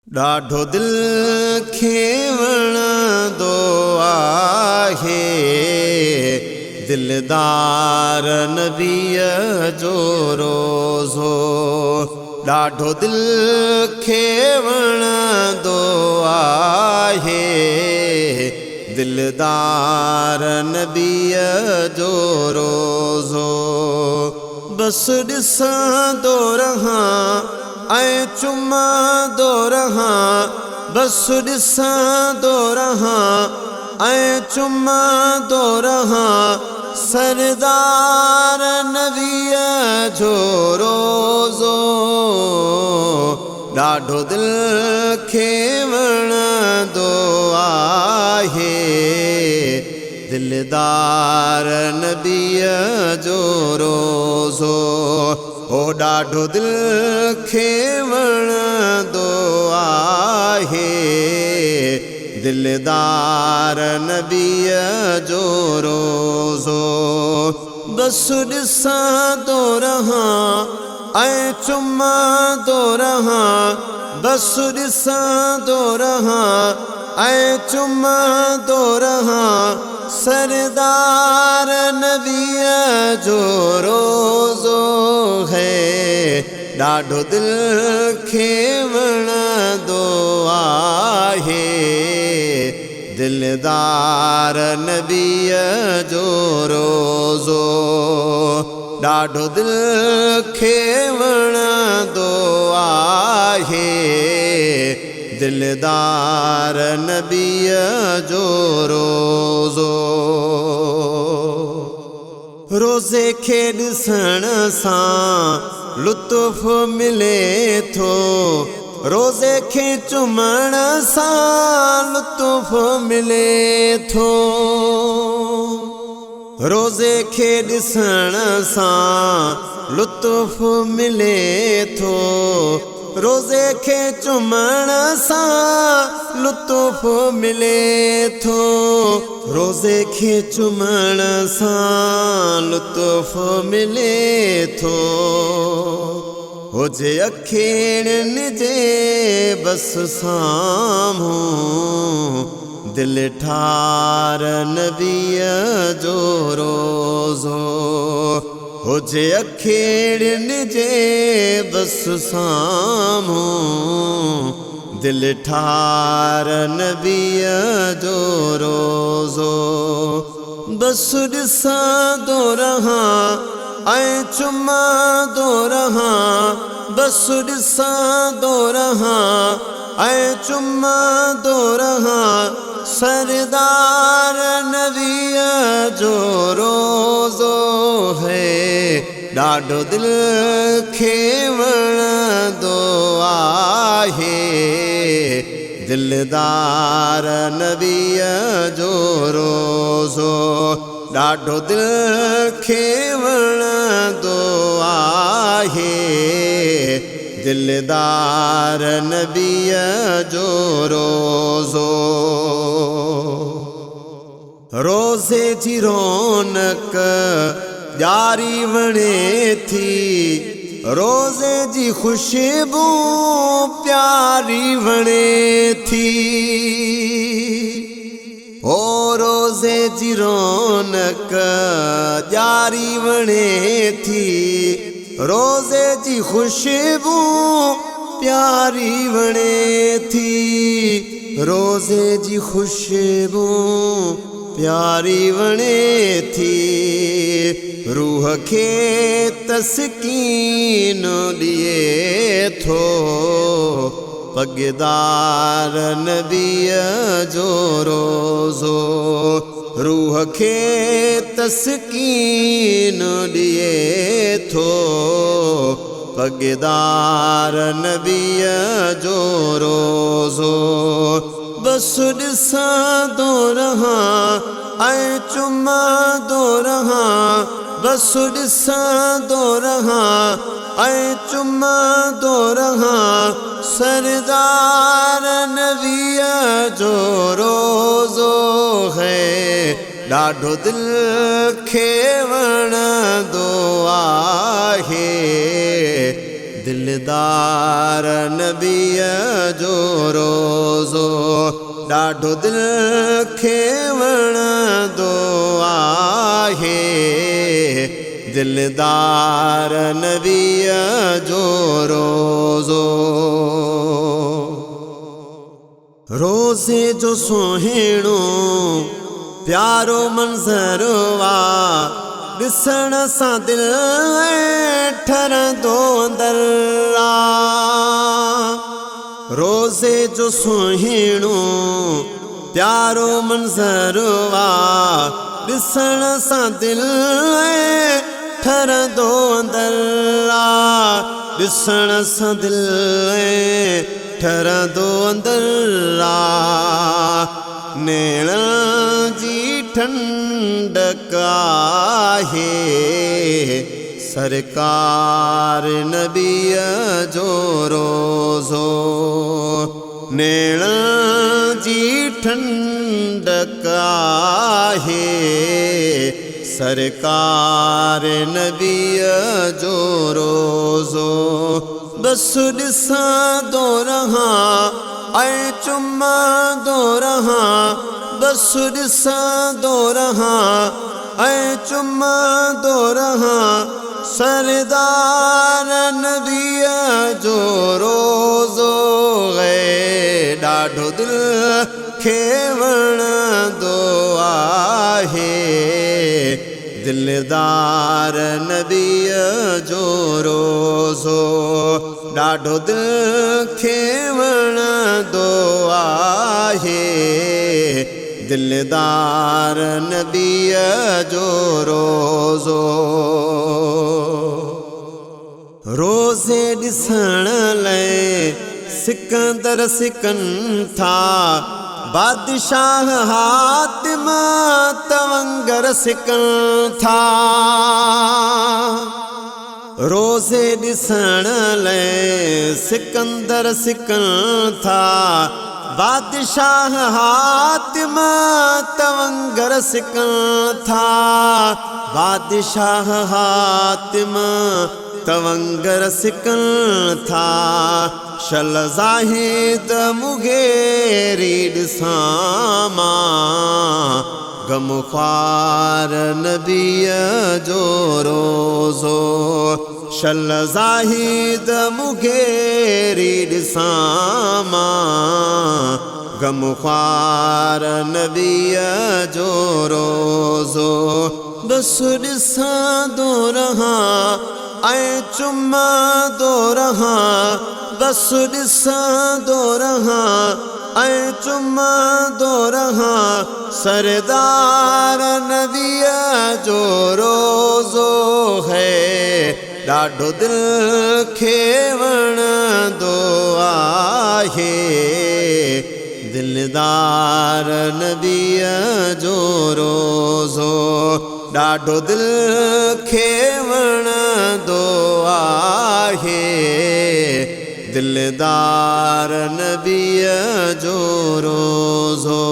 ॾाढो दिल खे वणंदो आहे दिलदार नबीअ जो रोज़ो। ॾाढो दिल खे वणंदो आहे दिलदार नबीअ जो रोज़ो। बसि ॾिसंदो रहां ऐं चुमंदो रहां, बसि ॾिसंदो रहां ऐं चुमंदो रहां सरदार नबीअ जो रोज़ो। ॾाढो दिल खे वणंदो आहे दिलदार नबीअ जो रोज़ो। ओ ॾाढो दिल खे वणंदो आहे दिलदार नबीअ जो रोज़ो। बसि ॾिसंदो रहां ऐं चुमंदो रहां, बसि ॾिसंदो रहां ऐं चुमंदो रहां सरदार नबीअ जो रोज़ो है। ॾाढो दिल खे वणंदो आहे दिलदार नबीअ जो रोज़ो। ॾाढो दिल खे वणंदो आहे दिलदार नबीअ जो रोज़ो। रोज़े खे ॾिसण सां लुत्फ़ मिले थो, रोज़े खे चुमण सां लुत्फ़ मिले थो। रोज़े खे ॾिसण सां लुत्फ़ मिले थो, रोज़े खे चुमण सां लुत्फ़ मिले थो, रोज़े खे चुमण सां लुत्फ़ मिले थो। हुजे अखियुनि जे बसि साम्हूं दिल ठार नबीअ जो रोज़ो। हुजे अखियुनि जे बसि साम्हूं दिल ठार नबीअ जो रोज़ो। बसि ॾिसंदो रहां ऐं चुमंदो रहां, बसि ॾिसंदो रहां ऐं चुमंदो रहां सरदार नबीअ जो रोज़ो है। ॾाढो दिल खे वणंदो आहे दिलदार नबीअ जो रोज़ो। ॾाढो दिल खे वणंदो आहे दिलदार नबीअ जो रोज़ो। रोज़े जी रौनक ॼारी वणे थी, रोज़े जी ख़ुशबू प्यारी वणे थी। ओ रोज़े जी रौनक ॼारी वणे थी, रोज़े जी ख़ुशबू प्यारी वणे थी, रोज़े जी ख़ुशबू प्यारी वणे थी। रूह खे तस्कीन ॾिए थो पगदार नबीअ जो रोज़ो। रूह खे तस्कीन ॾिए थो पगदार नबीअ जो रोज़ो। बसि ॾिसंदो रहां ऐं चुमंदो रहां, बसि ॾिसंदो रहां ऐं चुमंदो रहां सरदार नबीअ जो रोज़ो है। ॾाढो दिल खे वणंदो आहे दिलदार नबीअ जो ॾाढो दिल खे वणंदो आहे दिलदार नबीअ जो रोज़ो रोज़े जो सुहिणो प्यारो मंज़र वा ॾिसण सां दिलि ठरंदो अंदरि रोज़े जो सुहिणो प्यारो मंज़र वा ॾिसण सां दिलि ठरंदो अंदरि ॾिसण सां दिलि ठरंदो अंदरि नेण जी ठंडक आहे सरकार नबीअ जो रोज़ो नेण जी ठंडक आहे सरकार नबीअ जो रोज़ो बस ॾिसंदो रहां ऐं चुमंदो रहां बस ॾिसंदो रहां ऐं चुमंदो रहां सरदार नबीअ जो रोज़ो ॾाढो दिलि खे वणंदो आहे दिलदार नबीअ जो रोज़ो ॾाढो दिलि खे वणंदो आहे दिलदार नबीअ जो रोज़ो रोज़े ॾिसण लाइ सिकंदर सिकनि था बादशाह हातिम तवंगर सिकनि था रोज़े ॾिसण लाइ सिकंदर सिकनि था बादशाह हातिम तवंगर सिकनि था बादशाह हातिम तवंगर सिकनि था शल ज़ाहिद मुगेरी ॾिसां मां गमख्वार नबीअ जो रोज़ो शल ज़ाहिद मुगेरी ॾिसां मां गमख्वार नबीअ जो रोज़ो बस ॾिसंदो रहां ऐं चुमंदो रहां बस ॾिसंदो रहां ऐं चुमंदो रहां सरदार नबीअ जो रोज़ो है ॾाढो दिलि खे वणंदो आहे दिलदार नबीअ जो रोज़ो ॾाढो दिलि खे वणंदो आहे दिलदार नबीअ जो रोज़ो